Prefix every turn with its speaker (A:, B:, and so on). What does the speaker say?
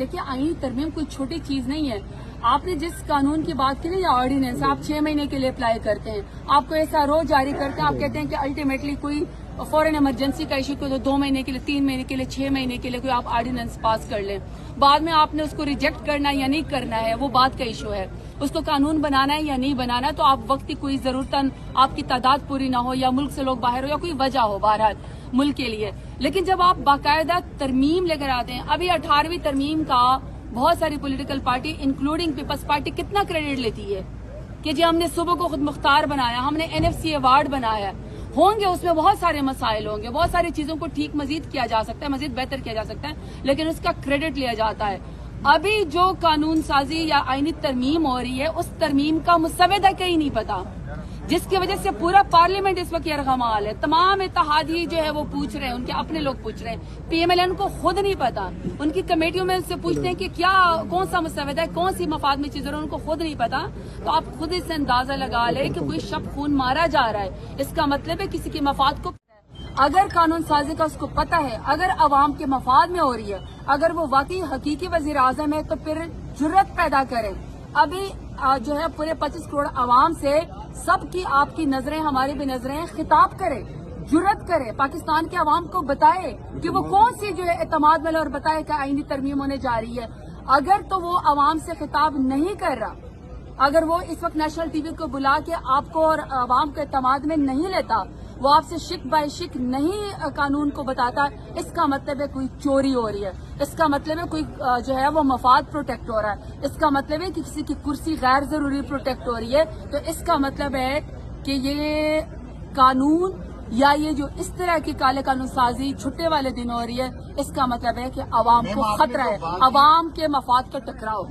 A: देखिए आईनी तरमीम कोई छोटी चीज नहीं है। आपने जिस कानून की बात की ना, या ऑर्डिनेंस, आप 6 महीने के लिए अप्लाई करते हैं, आपको ऐसा रोज जारी करते हैं, आप कहते हैं कि अल्टीमेटली कोई फॉरेन इमरजेंसी का इशू को तो 2 महीने के लिए, 3 महीने के लिए, 6 महीने के लिए कोई आप ऑर्डिनेंस पास कर लें, बाद में आपने उसको रिजेक्ट करना या नहीं करना है वो बात का इशू है। उसको कानून बनाना है या नहीं बनाना, तो आप वक्त की कोई जरूरतन आपकी तादाद पूरी ना हो या मुल्क से लोग बाहर हो या कोई वजह हो बहरहाल मुल्क के लिए। लेकिन जब आप बाकायदा तरमीम लेकर आते हैं, अभी 18वीं तरमीम का बहुत सारी political party including peoples party कितना क्रेडिट लेती है कि जी हमने सुबह को खुद मुख्तार बनाया, हमने NFC अवार्ड बनाया। होंगे उसमें बहुत सारे मसाइल होंगे, बहुत सारी चीजों को ठीक मजीद किया जा सकता है, मजीद बेहतर किया जा सकता है, लेकिन उसका क्रेडिट लिया जाता है। अभी जो कानून साजी या आईनी तरमीम हो रही है, उस तरमीम का मुसव्वदा कहीं नहीं पता, जिसकी वजह से पूरा पार्लियामेंट इस वक्त यरगमाल है। तमाम इत्तेहादी जो है वो पूछ रहे हैं, उनके अपने लोग पूछ रहे हैं, PMLN को खुद नहीं पता, उनकी कमेटियों में उससे पूछते हैं कि क्या कौन सा मुसव्वदा है, कौन सी मफाद में चीज है, उनको खुद नहीं पता। तो आप खुद इससे अंदाजा लगा ले कि कोई शख्स खून मारा जा रहा है, इसका मतलब है किसी के मफाद को। अगर कानून साजी का उसको पता है, अगर अवाम के मफाद में हो रही है, अगर वो वाकई हकीकी वजीर आजम है, तो फिर जुर्रत पैदा करें। अभी जो है पूरे 25 करोड़ अवाम से सबकी आपकी नजरें, हमारी भी नजरें, खिताब करे, जुर्रत करे, पाकिस्तान के अवाम को बताए कि वो कौन सी जो है एतमाद मिले और बताए कि आईनी तरमीम होने जा रही है। अगर तो वो अवाम से खिताब नहीं कर रहा, अगर वो इस वक्त नेशनल TV को बुला के आपको और अवाम के एतमाद में नहीं लेता, वो आपसे शिक बाय शिक नहीं कानून को बताता, इसका मतलब है कोई चोरी हो रही है, इसका मतलब है कोई जो है वो मफाद प्रोटेक्ट हो रहा है, इसका मतलब है कि किसी की कुर्सी गैर जरूरी प्रोटेक्ट हो रही है। तो इसका मतलब है कि ये कानून या ये जो इस तरह की काले कानून साजी छुट्टे वाले दिन हो रही है, इसका मतलब है कि अवाम को खतरा है, अवाम के मफाद का टकराव।